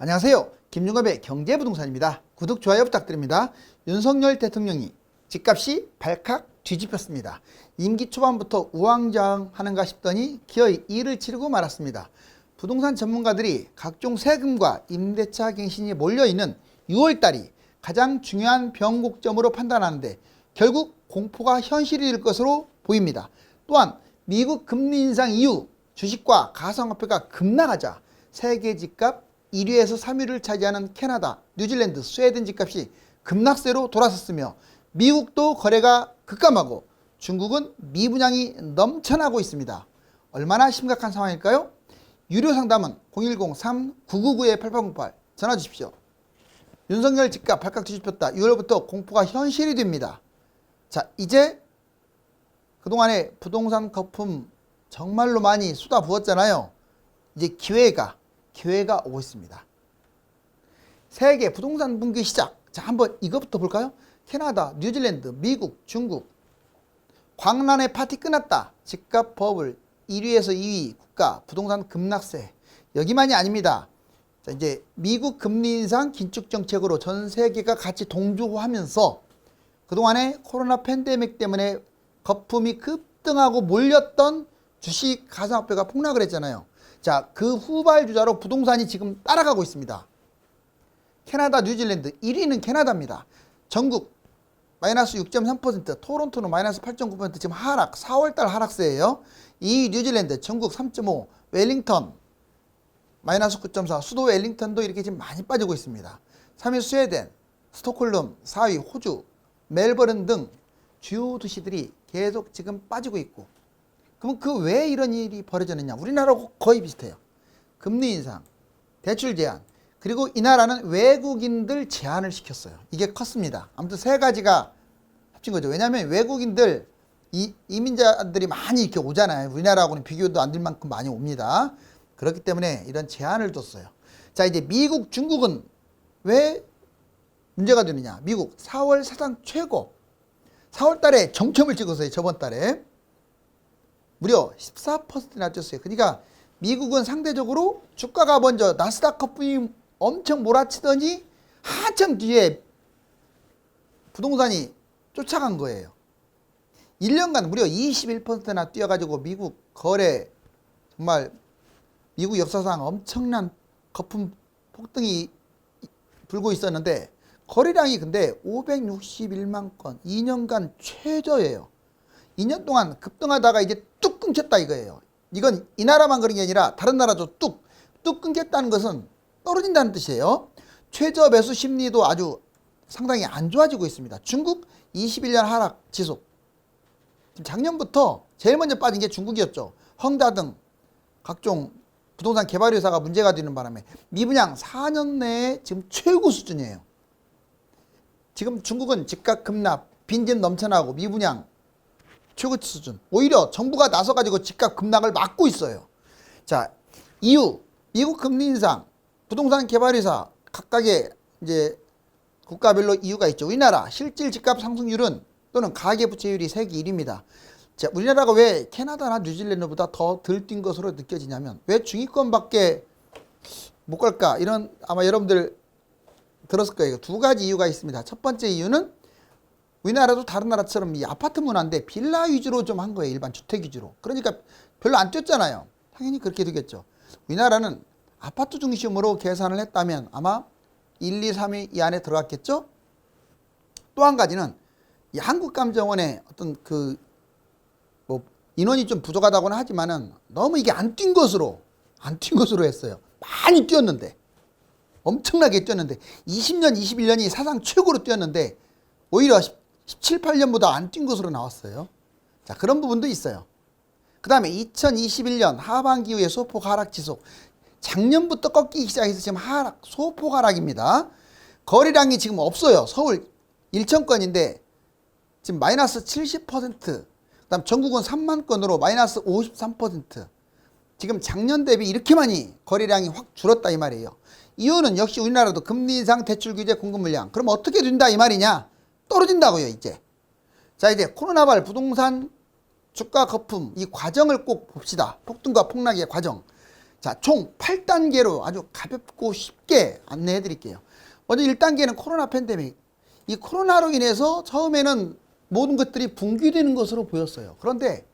안녕하세요. 김용갑의 경제부동산입니다. 구독, 좋아요 부탁드립니다. 윤석열 대통령이 집값이 발칵 뒤집혔습니다. 임기 초반부터 우왕좌왕하는가 싶더니 기어이 일을 치르고 말았습니다. 부동산 전문가들이 각종 세금과 임대차 갱신이 몰려있는 6월달이 가장 중요한 변곡점으로 판단하는데 결국 공포가 현실이 될 것으로 보입니다. 또한 미국 금리 인상 이후 주식과 가상화폐가 급락하자 세계 집값 1위에서 3위를 차지하는 캐나다, 뉴질랜드, 스웨덴 집값이 급락세로 돌아섰으며 미국도 거래가 급감하고 중국은 미분양이 넘쳐나고 있습니다. 얼마나 심각한 상황일까요? 유료 상담은 010-3999-8808 전화 주십시오. 윤석열 집값 발칵 뒤집혔다. 6월부터 공포가 현실이 됩니다. 자, 이제 그동안에 부동산 거품 정말로 많이 쏟아부었잖아요. 이제 기회가 오고 있습니다. 세계 부동산 분기 시작. 자, 한번 이것부터 볼까요? 캐나다, 뉴질랜드, 미국, 중국. 광란의 파티 끝났다. 집값 버블 1위에서 2위 국가 부동산 급락세. 여기만이 아닙니다. 자, 이제 미국 금리 인상 긴축 정책으로 전 세계가 같이 동조하면서 그동안에 코로나 팬데믹 때문에 거품이 급등하고 몰렸던 주식 가상화폐가 폭락을 했잖아요. 자, 그 후발주자로 부동산이 지금 따라가고 있습니다. 캐나다, 뉴질랜드 1위는 캐나다입니다. 전국 마이너스 6.3%, 토론토는 마이너스 8.9% 지금 하락, 4월달 하락세예요. 2위 뉴질랜드, 전국 3.5, 웰링턴 마이너스 9.4, 수도 웰링턴도 이렇게 지금 많이 빠지고 있습니다. 3위 스웨덴, 스톡홀름, 4위 호주, 멜버른 등 주요 도시들이 계속 지금 빠지고 있고, 그럼 그 왜 이런 일이 벌어졌느냐? 우리나라하고 거의 비슷해요. 금리 인상, 대출 제한, 그리고 이 나라는 외국인들 제한을 시켰어요. 이게 컸습니다. 아무튼 세 가지가 합친 거죠. 왜냐하면 외국인들, 이민자들이 많이 이렇게 오잖아요. 우리나라하고는 비교도 안 될 만큼 많이 옵니다. 그렇기 때문에 이런 제한을 뒀어요. 자, 이제 미국, 중국은 왜 문제가 되느냐? 미국 4월 사상 최고, 4월 달에 정점을 찍었어요. 저번 달에. 무려 14%나 쪘어요. 그러니까 미국은 상대적으로 주가가 먼저 나스닥 거품이 엄청 몰아치더니 한참 뒤에 부동산이 쫓아간 거예요. 1년간 무려 21%나 뛰어가지고 미국 거래 정말 미국 역사상 엄청난 거품 폭등이 불고 있었는데 거래량이 근데 561만 건 2년간 최저예요. 2년 동안 급등하다가 이제 뚝 끊겼다 이거예요. 이건 이 나라만 그런 게 아니라 다른 나라도 뚝 끊겼다는 것은 떨어진다는 뜻이에요. 최저 매수 심리도 아주 상당히 안 좋아지고 있습니다. 중국 21년 하락 지속. 작년부터 제일 먼저 빠진 게 중국이었죠. 헝다 등 각종 부동산 개발 회사가 문제가 되는 바람에 미분양 4년 내에 지금 최고 수준이에요. 지금 중국은 집값 급락, 빈집 넘쳐나고 미분양 최고 수준. 오히려 정부가 나서가지고 집값 급락을 막고 있어요. 자, 이유 미국 금리 인상, 부동산 개발회사 각각의 이제 국가별로 이유가 있죠. 우리나라 실질 집값 상승률은 또는 가계부채율이 세계 1위입니다. 자, 우리나라가 왜 캐나다나 뉴질랜드보다 더 덜 뛴 것으로 느껴지냐면 왜 중위권밖에 못 갈까? 이런 아마 여러분들 들었을 거예요. 두 가지 이유가 있습니다. 첫 번째 이유는 우리나라도 다른 나라처럼 이 아파트 문화인데 빌라 위주로 좀 한 거예요. 일반 주택 위주로. 그러니까 별로 안 뛰었잖아요. 당연히 그렇게 되겠죠. 우리나라는 아파트 중심으로 계산을 했다면 아마 1, 2, 3위 이 안에 들어갔겠죠. 또 한 가지는 이 한국감정원의 어떤 그 뭐 인원이 좀 부족하다고는 하지만은 너무 이게 안 뛴 것으로 했어요. 많이 뛰었는데 엄청나게 뛰었는데 20년, 21년이 사상 최고로 뛰었는데 오히려 17, 18년보다 안 뛴 것으로 나왔어요. 자, 그런 부분도 있어요. 그 다음에 2021년 하반기 이후에 소폭 하락 지속. 작년부터 꺾이기 시작해서 지금 하락, 소폭 하락입니다. 거래량이 지금 없어요. 서울 1천 건인데 지금 마이너스 70%. 그 다음 전국은 3만 건으로 마이너스 53%. 지금 작년 대비 이렇게 많이 거래량이 확 줄었다 이 말이에요. 이유는 역시 우리나라도 금리 인상, 대출 규제, 공급 물량. 그럼 어떻게 된다 이 말이냐? 떨어진다고요 이제. 자, 이제 코로나발 부동산 주가 거품 이 과정을 꼭 봅시다. 폭등과 폭락의 과정. 자, 총 8단계로 아주 가볍고 쉽게 안내해 드릴게요. 먼저 1단계는 코로나 팬데믹. 이 코로나로 인해서 처음에는 모든 것들이 붕괴되는 것으로 보였어요. 그런데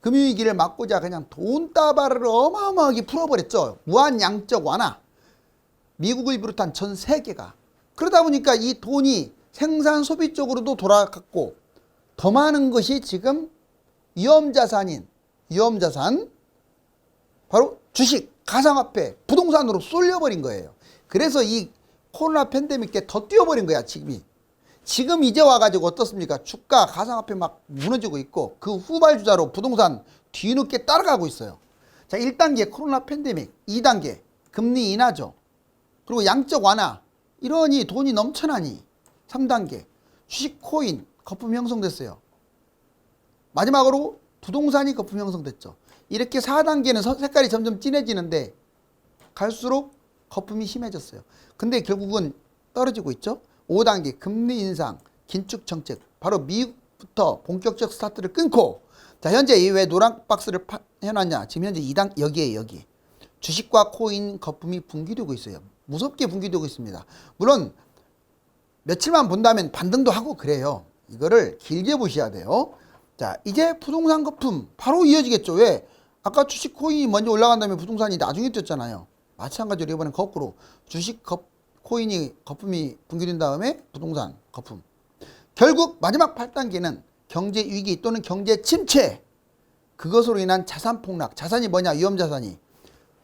금융위기를 막고자 그냥 돈다발을 어마어마하게 풀어버렸죠. 무한 양적 완화. 미국을 비롯한 전 세계가. 그러다 보니까 이 돈이 생산 소비 쪽으로도 돌아갔고, 더 많은 것이 지금 위험자산, 바로 주식, 가상화폐, 부동산으로 쏠려버린 거예요. 그래서 이 코로나 팬데믹 때 더 뛰어버린 거야, 지금이. 지금 이제 와가지고 어떻습니까? 주가, 가상화폐 막 무너지고 있고, 그 후발주자로 부동산 뒤늦게 따라가고 있어요. 자, 1단계 코로나 팬데믹, 2단계 금리 인하죠. 그리고 양적 완화, 이러니 돈이 넘쳐나니. 3단계 주식, 코인, 거품 형성됐어요. 마지막으로 부동산이 거품 형성됐죠. 이렇게 4단계는 색깔이 점점 진해지는데 갈수록 거품이 심해졌어요. 근데 결국은 떨어지고 있죠. 5단계 금리 인상, 긴축 정책. 바로 미국부터 본격적 스타트를 끊고, 자, 현재 이 왜 노란 박스를 해놨냐. 지금 현재 2단 여기에 여기. 주식과 코인 거품이 붕괴되고 있어요. 무섭게 붕괴되고 있습니다. 물론 며칠만 본다면 반등도 하고 그래요. 이거를 길게 보셔야 돼요. 자, 이제 부동산 거품 바로 이어지겠죠. 왜? 아까 주식 코인이 먼저 올라간 다음에 부동산이 나중에 뛰었잖아요. 마찬가지로 이번엔 거꾸로 주식 코인이 거품이 붕괴된 다음에 부동산 거품. 결국 마지막 8단계는 경제 위기 또는 경제 침체. 그것으로 인한 자산 폭락. 자산이 뭐냐? 위험자산이.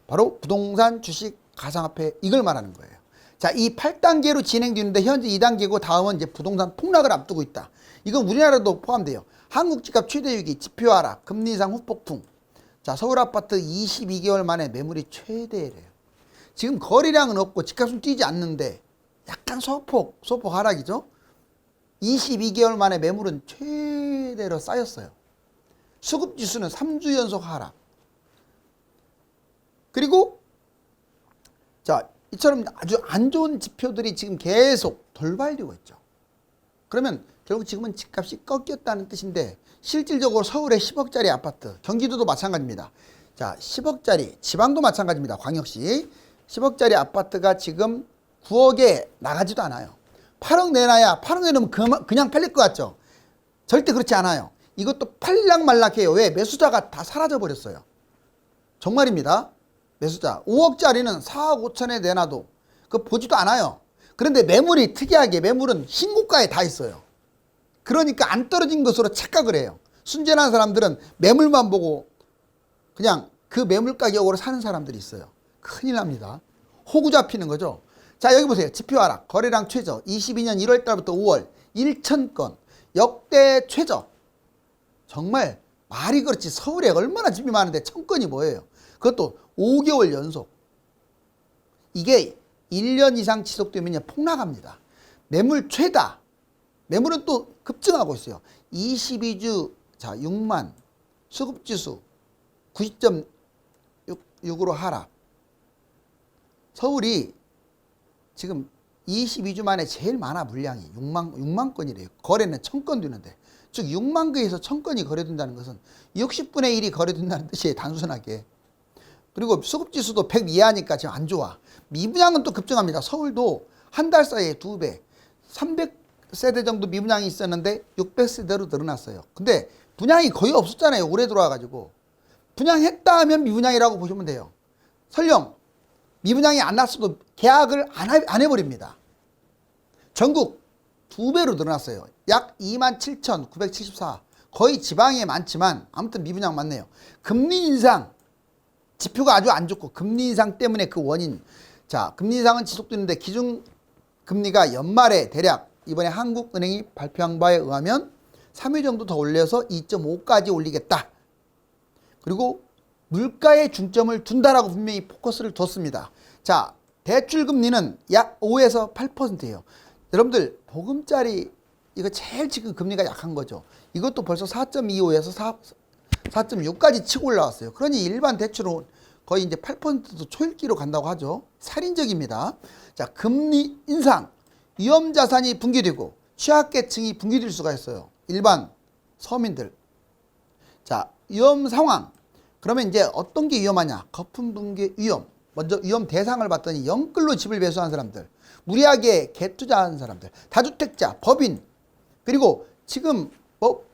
바로 부동산, 주식, 가상화폐, 이걸 말하는 거예요. 자, 이 8단계로 진행되는데 현재 2단계고 다음은 이제 부동산 폭락을 앞두고 있다. 이건 우리나라도 포함돼요. 한국 집값 최대 위기, 지표 하락, 금리 인상 후폭풍. 자, 서울 아파트 22개월 만에 매물이 최대래요. 지금 거래량은 없고 집값은 뛰지 않는데 약간 소폭 하락이죠. 22개월 만에 매물은 최대로 쌓였어요. 수급지수는 3주 연속 하락. 그리고 자, 이처럼 아주 안 좋은 지표들이 지금 계속 돌발되고 있죠. 그러면 결국 지금은 집값이 꺾였다는 뜻인데, 실질적으로 서울의 10억짜리 아파트, 경기도도 마찬가지입니다. 자, 10억짜리, 지방도 마찬가지입니다. 광역시 10억짜리 아파트가 지금 9억에 나가지도 않아요. 8억 내놔야 8억 내놓으면 그냥 팔릴 것 같죠? 절대 그렇지 않아요. 이것도 팔락말락해요. 왜? 매수자가 다 사라져 버렸어요. 정말입니다. 매수자 5억짜리는 4억 5천에 내놔도 그거 보지도 않아요. 그런데 매물이 특이하게 매물은 신고가에 다 있어요. 그러니까 안 떨어진 것으로 착각을 해요. 순진한 사람들은 매물만 보고 그냥 그 매물 가격으로 사는 사람들이 있어요. 큰일 납니다. 호구 잡히는 거죠. 자, 여기 보세요. 지표 하락, 거래량 최저, 22년 1월 달부터 5월 1,000건, 역대 최저. 정말 말이 그렇지, 서울에 얼마나 집이 많은데 1,000건이 뭐예요. 그것도 5개월 연속. 이게 1년 이상 지속되면 폭락합니다. 매물 최다. 매물은 또 급증하고 있어요. 22주, 자, 6만, 수급지수 90.6으로 하락. 서울이 지금 22주 만에 제일 많아. 물량이 6만 건이래요. 거래는 1,000건 되는데, 즉 6만 개에서 1,000건이 거래된다는 것은 60분의 1이 거래된다는 뜻이에요. 단순하게. 그리고 수급지수도 100 이하니까 지금 안 좋아. 미분양은 또 급증합니다. 서울도 한 달 사이에 2배, 300세대 정도 미분양이 있었는데 600세대로 늘어났어요. 근데 분양이 거의 없었잖아요. 올해 들어와가지고. 분양했다 하면 미분양이라고 보시면 돼요. 설령 미분양이 안 났어도 계약을 안 해버립니다. 전국 2배로 늘어났어요. 약 27,974. 거의 지방에 많지만 아무튼 미분양 많네요. 금리 인상. 지표가 아주 안 좋고 금리 인상 때문에 그 원인. 자, 금리 인상은 지속되는데 기준금리가 연말에 대략 이번에 한국은행이 발표한 바에 의하면 3회 정도 더 올려서 2.5까지 올리겠다. 그리고 물가에 중점을 둔다라고 분명히 포커스를 뒀습니다. 자, 대출금리는 약 5에서 8%예요. 여러분들 보금자리 이거 제일 지금 금리가 약한 거죠. 이것도 벌써 4.25에서 4.6까지 치고 올라왔어요. 그러니 일반 대출은 거의 이제 8%도 초읽기로 간다고 하죠. 살인적입니다. 자, 금리 인상, 위험자산이 붕괴되고 취약계층이 붕괴될 수가 있어요. 일반 서민들. 자, 위험 상황, 그러면 이제 어떤 게 위험하냐? 거품 붕괴 위험. 먼저 위험 대상을 봤더니 영끌로 집을 매수한 사람들, 무리하게 갭투자한 사람들, 다주택자, 법인, 그리고 지금 뭐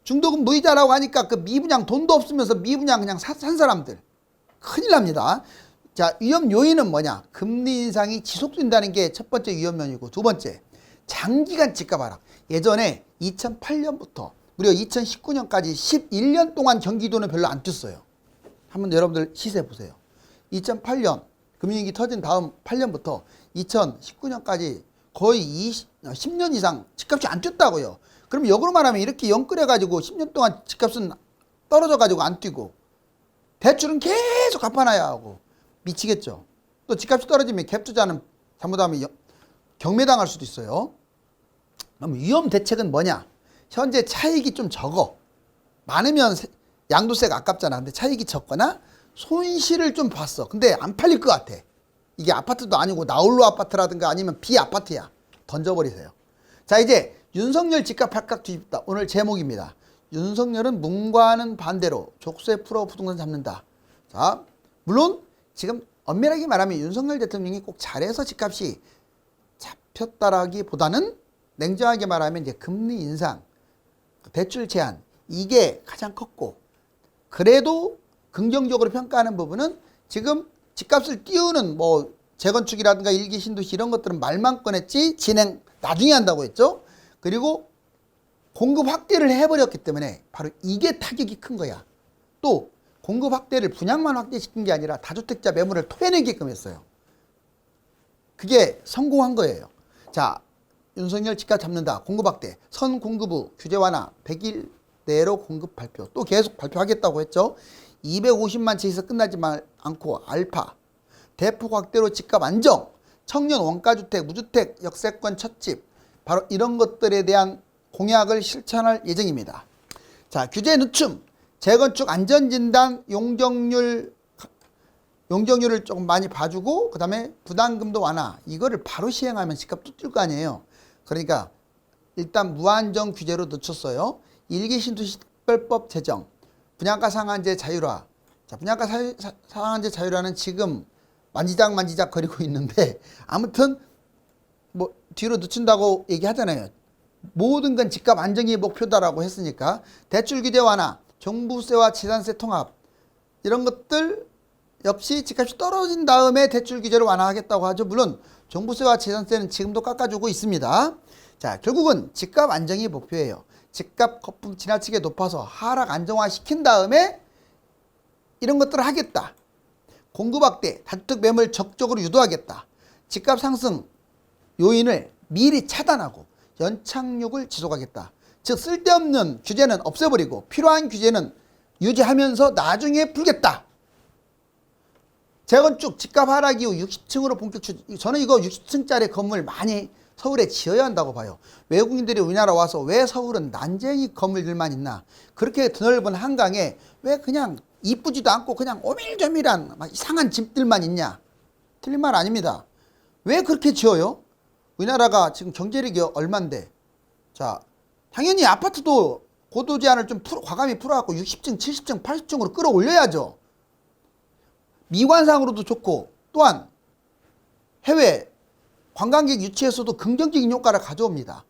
중도금 무이자라고 하니까 그 미분양 돈도 없으면서 미분양 그냥 산 사람들 큰일 납니다. 자, 위험 요인은 뭐냐? 금리 인상이 지속된다는 게 첫 번째 위험 요인이고, 두 번째 장기간 집값 하락. 예전에 2008년부터 무려 2019년까지 11년 동안 경기도는 별로 안 뛰었어요. 한번 여러분들 시세 보세요. 2008년 금융위기 터진 다음 8년부터 2019년까지 거의 10년 이상 집값이 안 뛰었다고요. 그럼 역으로 말하면 이렇게 영끌해가지고 10년 동안 집값은 떨어져가지고 안 뛰고 대출은 계속 갚아놔야 하고 미치겠죠. 또 집값이 떨어지면 갭투자는 잘못하면 경매당할 수도 있어요. 그럼 위험 대책은 뭐냐? 현재 차익이 좀 적어. 많으면 양도세가 아깝잖아. 근데 차익이 적거나 손실을 좀 봤어. 근데 안 팔릴 것 같아. 이게 아파트도 아니고 나홀로 아파트라든가 아니면 비아파트야. 던져버리세요. 자, 이제 윤석열 집값 발칵 뒤집다. 오늘 제목입니다. 윤석열은 문과는 반대로 족쇄 풀어 부동산 잡는다. 자, 물론 지금 엄밀하게 말하면 윤석열 대통령이 꼭 잘해서 집값이 잡혔다라기보다는 냉정하게 말하면 이제 금리 인상, 대출 제한 이게 가장 컸고, 그래도 긍정적으로 평가하는 부분은 지금 집값을 띄우는 뭐 재건축이라든가 일기 신도시 이런 것들은 말만 꺼냈지 진행 나중에 한다고 했죠. 그리고 공급 확대를 해버렸기 때문에 바로 이게 타격이 큰 거야. 또 공급 확대를 분양만 확대시킨 게 아니라 다주택자 매물을 토해내게끔 했어요. 그게 성공한 거예요. 자, 윤석열 집값 잡는다. 공급 확대. 선 공급부 규제 완화 100일 내로 공급 발표. 또 계속 발표하겠다고 했죠. 250만 채에서 끝나지 않고 알파. 대폭 확대로 집값 안정. 청년 원가주택, 무주택, 역세권 첫집. 바로 이런 것들에 대한 공약을 실천할 예정입니다. 자, 규제 늦춤. 재건축 안전진단 용적률을 조금 많이 봐주고, 그 다음에 부담금도 완화. 이거를 바로 시행하면 집값도 뛸 거 아니에요. 그러니까 일단 무한정 규제로 늦췄어요. 일기 신도시 특별법 제정, 분양가 상한제 자율화. 자, 분양가 상한제 자율화는 지금 만지작 거리고 있는데, 아무튼 뭐 뒤로 늦춘다고 얘기하잖아요. 모든 건 집값 안정이 목표다라고 했으니까. 대출 규제 완화, 종부세와 재산세 통합 이런 것들 역시 집값이 떨어진 다음에 대출 규제를 완화하겠다고 하죠. 물론 종부세와 재산세는 지금도 깎아주고 있습니다. 자, 결국은 집값 안정이 목표예요. 집값 거품 지나치게 높아서 하락 안정화 시킨 다음에 이런 것들을 하겠다. 공급 확대, 다주택 매물 적극적으로 유도하겠다. 집값 상승 요인을 미리 차단하고 연착륙을 지속하겠다. 즉 쓸데없는 규제는 없애버리고 필요한 규제는 유지하면서 나중에 풀겠다. 재건축 집값 하락 이후 60층으로 본격 추진. 저는 이거 60층짜리 건물 많이 서울에 지어야 한다고 봐요. 외국인들이 우리나라 와서 왜 서울은 난쟁이 건물들만 있나? 그렇게 드넓은 한강에 왜 그냥 이쁘지도 않고 그냥 오밀조밀한 막 이상한 집들만 있냐? 틀린 말 아닙니다. 왜 그렇게 지어요? 우리나라가 지금 경제력이 얼만데. 자, 당연히 아파트도 고도 제한을 좀 과감히 풀어갖고 60층, 70층, 80층으로 끌어올려야죠. 미관상으로도 좋고, 또한 해외 관광객 유치에서도 긍정적인 효과를 가져옵니다.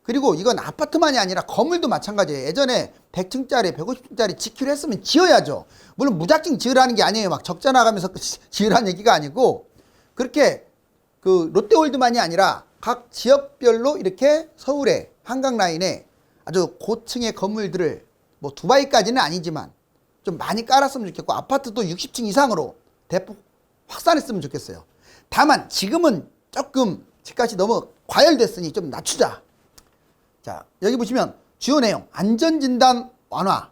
그리고 이건 아파트만이 아니라 건물도 마찬가지예요. 예전에 100층짜리, 150층짜리 지키려 했으면 지어야죠. 물론 무작정 지으라는 게 아니에요. 막 적자 나가면서 지으라는 얘기가 아니고, 그렇게 그 롯데월드만이 아니라 각 지역별로 이렇게 서울의 한강 라인에 아주 고층의 건물들을 뭐 두바이까지는 아니지만 좀 많이 깔았으면 좋겠고, 아파트도 60층 이상으로 대폭 확산했으면 좋겠어요. 다만 지금은 조금 집값이 너무 과열됐으니 좀 낮추자. 자, 여기 보시면 주요 내용. 안전진단 완화.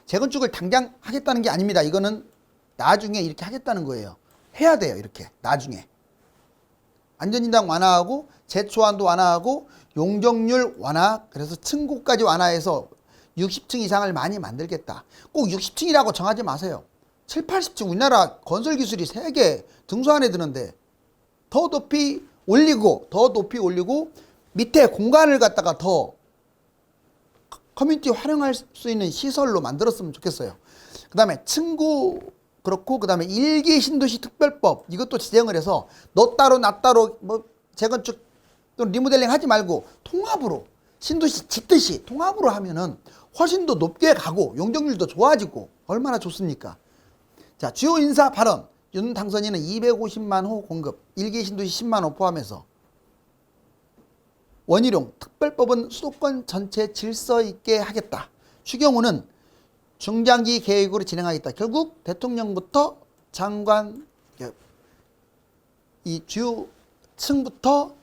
재건축을 당장 하겠다는 게 아닙니다. 이거는 나중에 이렇게 하겠다는 거예요. 해야 돼요. 이렇게 나중에. 안전진단 완화하고 재초안도 완화하고 용적률 완화. 그래서 층고까지 완화해서 60층 이상을 많이 만들겠다. 꼭 60층이라고 정하지 마세요. 7, 80층. 우리나라 건설 기술이 세계 등수 안에 드는데 더 높이 올리고 밑에 공간을 갖다가 더 커뮤니티 활용할 수 있는 시설로 만들었으면 좋겠어요. 그 다음에 층고 그렇고, 그 다음에 일기 신도시 특별법 이것도 지정을 해서 너 따로 나 따로 뭐 재건축 또는 리모델링 하지 말고 통합으로 신도시 짓듯이 통합으로 하면은 훨씬 더 높게 가고 용적률도 좋아지고 얼마나 좋습니까? 자, 주요 인사 발언. 윤 당선인은 250만 호 공급, 일기 신도시 10만 호 포함해서 원희룡 특별법은 수도권 전체 질서 있게 하겠다. 추경호는 중장기 계획으로 진행하겠다. 결국 대통령부터 장관, 이 주요 층부터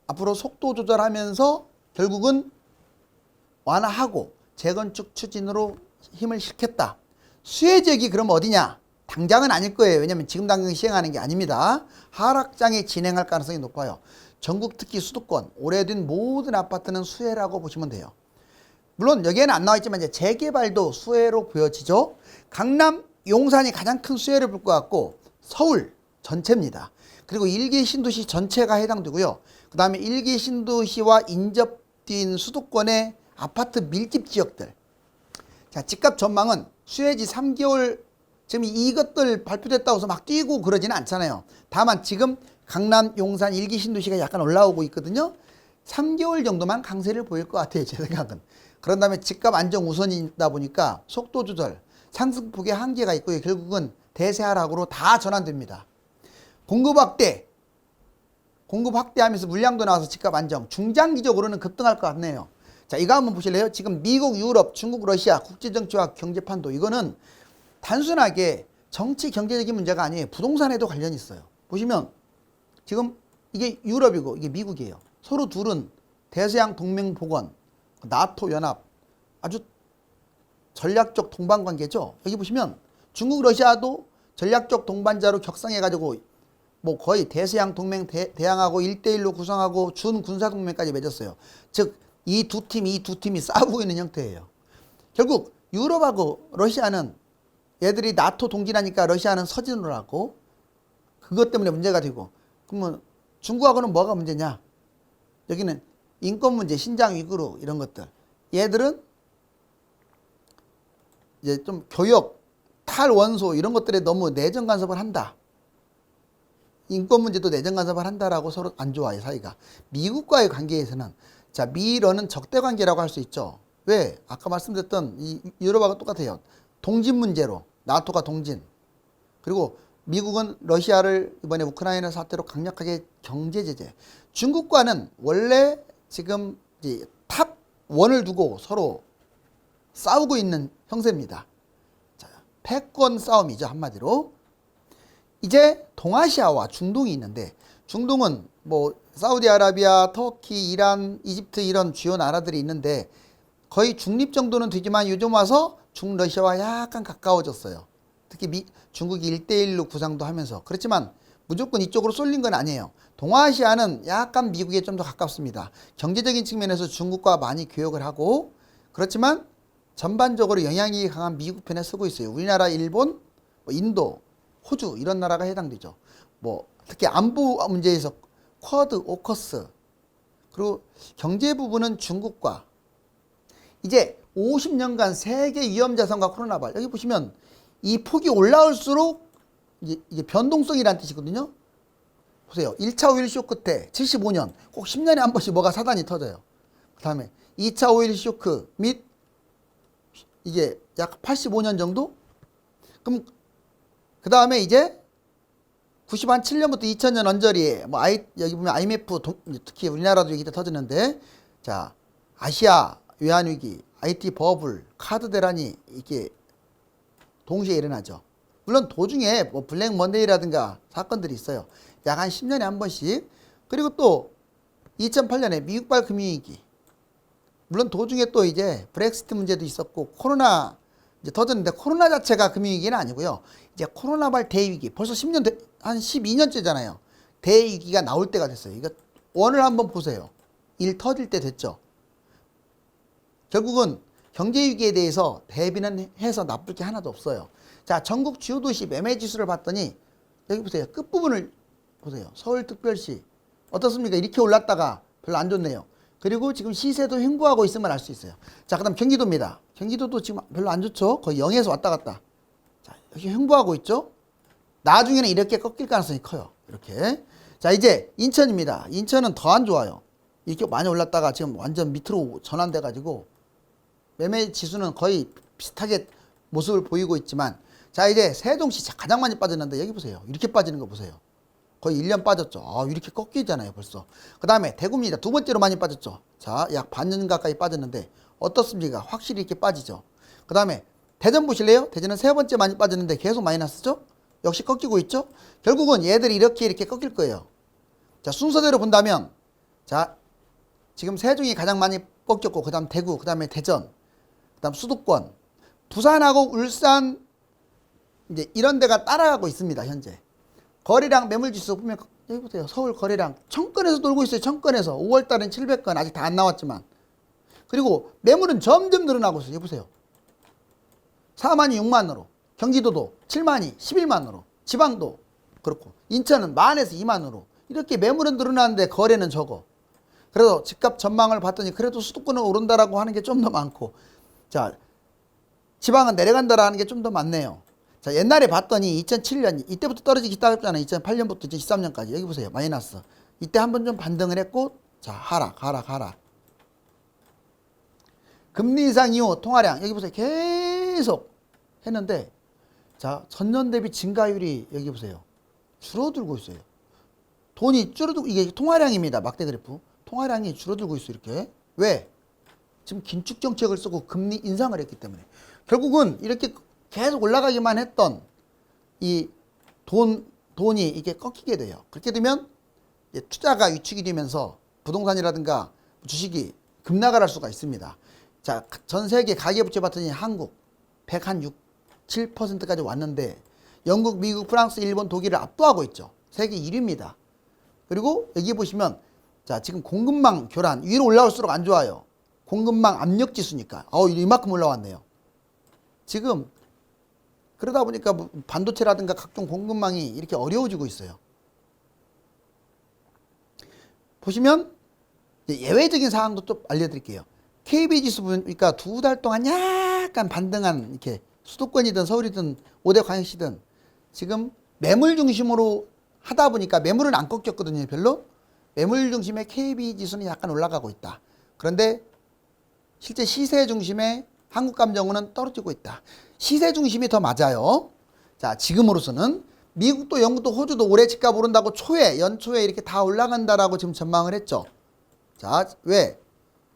앞으로 속도 조절하면서 결국은 완화하고 재건축 추진으로 힘을 실겠다. 수혜지역이 그럼 어디냐? 당장은 아닐 거예요. 왜냐하면 지금 당장 시행하는 게 아닙니다. 하락장에 진행할 가능성이 높아요. 전국 특히 수도권 오래된 모든 아파트는 수혜라고 보시면 돼요. 물론 여기에는 안 나와 있지만 이제 재개발도 수혜로 보여지죠. 강남, 용산이 가장 큰 수혜를 볼 것 같고 서울 전체입니다. 그리고 일기 신도시 전체가 해당되고요. 그 다음에 일기 신도시와 인접된 수도권의 아파트 밀집 지역들. 자, 집값 전망은 수혜지 3개월 지금 이것들 발표됐다고 해서 막 뛰고 그러지는 않잖아요. 다만 지금 강남, 용산, 일기 신도시가 약간 올라오고 있거든요. 3개월 정도만 강세를 보일 것 같아요. 제 생각은. 그런 다음에 집값 안정 우선이다 보니까 속도 조절, 상승폭의 한계가 있고요. 결국은 대세 하락으로 다 전환됩니다. 공급 확대하면서 물량도 나와서 집값 안정, 중장기적으로는 급등할 것 같네요. 자, 이거 한번 보실래요? 지금 미국, 유럽, 중국, 러시아 국제정치와 경제판도 이거는 단순하게 정치 경제적인 문제가 아니에요. 부동산에도 관련이 있어요. 보시면 지금 이게 유럽이고 이게 미국이에요. 서로 둘은 대서양 동맹 복원, 나토 연합, 아주 전략적 동반 관계죠. 여기 보시면 중국, 러시아도 전략적 동반자로 격상해가지고 뭐 거의 대서양 동맹 대항하고 1대1로 구성하고 준 군사 동맹까지 맺었어요. 즉 이 두 팀이 싸우고 있는 형태예요. 결국 유럽하고 러시아는 얘들이 나토 동진하니까 러시아는 서진으로 하고 그것 때문에 문제가 되고, 그러면 중국하고는 뭐가 문제냐? 여기는 인권 문제, 신장 위구르 이런 것들. 얘들은 이제 좀 교역, 탈원소 이런 것들에 너무 내정 간섭을 한다. 인권 문제도 내정 간섭을 한다라고 서로 안 좋아해, 사이가. 미국과의 관계에서는 자, 미러는 적대 관계라고 할 수 있죠. 왜? 아까 말씀드렸던 이 유럽하고 똑같아요. 동진 문제로 나토가 동진. 그리고 미국은 러시아를 이번에 우크라이나 사태로 강력하게 경제 제재. 중국과는 원래 지금 이제 탑 원을 두고 서로 싸우고 있는 형세입니다. 자, 패권 싸움이죠, 한마디로. 이제 동아시아와 중동이 있는데, 중동은 뭐 사우디아라비아, 터키, 이란, 이집트 이런 주요 나라들이 있는데 거의 중립 정도는 되지만 요즘 와서 중러시아와 약간 가까워졌어요. 특히 중국이 1대1로 구상도 하면서. 그렇지만 무조건 이쪽으로 쏠린 건 아니에요. 동아시아는 약간 미국에 좀 더 가깝습니다. 경제적인 측면에서 중국과 많이 교역을 하고, 그렇지만 전반적으로 영향이 강한 미국 편에 서고 있어요. 우리나라, 일본, 뭐 인도, 호주 이런 나라가 해당되죠. 뭐 특히 안보 문제에서 쿼드, 오커스, 그리고 경제 부분은 중국과. 이제 50년간 세계 위험자산과 코로나발, 여기 보시면 이 폭이 올라올수록 이게 변동성이라는 뜻이거든요. 보세요. 1차 오일 쇼크 때 75년 꼭 10년에 한 번씩 뭐가 사단이 터져요. 그 다음에 2차 오일 쇼크 및 이게 약 85년 정도? 그럼 그 다음에 이제 97년부터 2000년 언저리에 뭐 여기 보면 IMF 특히 우리나라도 여기 때 터졌는데, 자, 아시아 외환위기, IT 버블, 카드 대란이 이게 동시에 일어나죠. 물론 도중에 뭐 블랙 먼데이라든가 사건들이 있어요. 약 한 10년에 한 번씩. 그리고 또 2008년에 미국발 금융위기. 물론 도중에 또 이제 브렉시트 문제도 있었고 코로나 이제 터졌는데, 코로나 자체가 금융위기는 아니고요. 이제 코로나발 대위기, 벌써 10년, 한 12년째잖아요. 대위기가 나올 때가 됐어요. 이거 원을 한번 보세요. 일 터질 때 됐죠. 결국은 경제위기에 대해서 대비는 해서 나쁠 게 하나도 없어요. 자, 전국 주요 도시 매매 지수를 봤더니 여기 보세요. 끝부분을 보세요. 서울특별시 어떻습니까? 이렇게 올랐다가 별로 안 좋네요. 그리고 지금 시세도 횡보하고 있음을 알 수 있어요. 자, 그 다음 경기도입니다. 경기도도 지금 별로 안 좋죠. 거의 0에서 왔다 갔다. 자, 여기 횡보하고 있죠. 나중에는 이렇게 꺾일 가능성이 커요. 이렇게. 자, 이제 인천입니다. 인천은 더 안 좋아요. 이렇게 많이 올랐다가 지금 완전 밑으로 전환돼 가지고 매매 지수는 거의 비슷하게 모습을 보이고 있지만, 자, 이제 세종시 가장 많이 빠졌는데 여기 보세요. 이렇게 빠지는 거 보세요. 거의 1년 빠졌죠. 아, 이렇게 꺾이잖아요, 벌써. 그 다음에 대구입니다. 두 번째로 많이 빠졌죠. 자, 약 반년 가까이 빠졌는데 어떻습니까? 확실히 이렇게 빠지죠. 그 다음에 대전 보실래요? 대전은 세 번째 많이 빠졌는데 계속 마이너스죠? 역시 꺾이고 있죠? 결국은 얘들이 이렇게 꺾일 거예요. 자, 순서대로 본다면, 자, 지금 세종이 가장 많이 꺾였고, 그 다음 대구, 그 다음에 대전, 그 다음 수도권, 부산하고 울산, 이제 이런 데가 따라가고 있습니다, 현재. 거래량 매물지수 보면, 여기 보세요. 서울 거래량 천건에서 돌고 있어요. 천건에서. 5월달은 700건, 아직 다 안 나왔지만. 그리고 매물은 점점 늘어나고 있어요. 여기 보세요. 4만이 6만으로, 경기도도 7만이 11만으로, 지방도 그렇고, 인천은 만에서 2만으로. 이렇게 매물은 늘어나는데 거래는 적어. 그래서 집값 전망을 봤더니 그래도 수도권은 오른다라고 하는 게 좀 더 많고, 자, 지방은 내려간다라는 게 좀 더 많네요. 자, 옛날에 봤더니 2007년 이때부터 떨어지기 시작했잖아요. 2008년부터 2013년까지. 여기 보세요. 마이너스. 이때 한번 좀 반등을 했고, 자, 하락. 금리 인상 이후 통화량 여기 보세요. 계속 했는데, 자, 전년 대비 증가율이 여기 보세요. 줄어들고 있어요. 돈이 줄어들고, 이게 통화량입니다. 막대 그래프. 통화량이 줄어들고 있어요. 이렇게. 왜? 지금 긴축 정책을 쓰고 금리 인상을 했기 때문에. 결국은 이렇게 계속 올라가기만 했던 이 돈이 이게 꺾이게 돼요. 그렇게 되면 투자가 위축이 되면서 부동산이라든가 주식이 급락할 수가 있습니다. 자, 전 세계 가계부채 봤더니 한국 106, 7%까지 왔는데 영국, 미국, 프랑스, 일본, 독일을 압도하고 있죠. 세계 1위입니다. 그리고 여기 보시면, 자, 지금 공급망 교란 위로 올라올수록 안 좋아요. 공급망 압력 지수니까. 이만큼 올라왔네요. 지금 그러다 보니까 반도체라든가 각종 공급망이 이렇게 어려워지고 있어요. 보시면 예외적인 사항도 또 알려드릴게요. KB지수 보니까 두 달 동안 약간 반등한, 이렇게 수도권이든 서울이든 5대 광역시든 지금 매물 중심으로 하다 보니까 매물은 안 꺾였거든요. 별로. 매물 중심의 KB지수는 약간 올라가고 있다. 그런데 실제 시세 중심의 한국감정원은 떨어지고 있다. 시세 중심이 더 맞아요. 자, 지금으로서는 미국도 영국도 호주도 올해 집값 오른다고 연초에 이렇게 다 올라간다라고 지금 전망을 했죠. 자, 왜?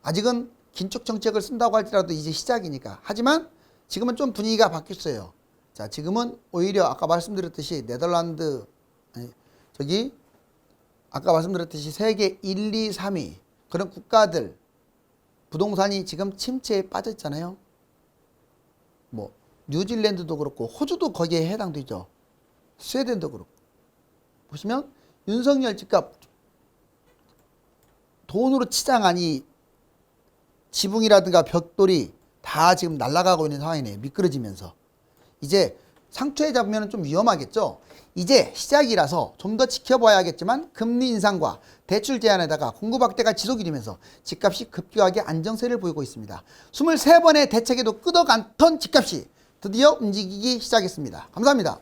아직은 긴축 정책을 쓴다고 할지라도 이제 시작이니까. 하지만 지금은 좀 분위기가 바뀌었어요. 자, 지금은 오히려 아까 말씀드렸듯이 네덜란드, 아까 말씀드렸듯이 세계 1, 2, 3위 그런 국가들 부동산이 지금 침체에 빠져 있잖아요. 뭐 뉴질랜드도 그렇고 호주도 거기에 해당되죠. 스웨덴도 그렇고. 보시면 윤석열 집값 돈으로 치장한 이 지붕이라든가 벽돌이 다 지금 날아가고 있는 상황이네요. 미끄러지면서. 이제 상투에 잡으면 좀 위험하겠죠. 이제 시작이라서 좀 더 지켜봐야겠지만 금리 인상과 대출 제한에다가 공급 확대가 지속이 되면서 집값이 급격하게 안정세를 보이고 있습니다. 23번의 대책에도 끄덕 않던 집값이 드디어 움직이기 시작했습니다. 감사합니다.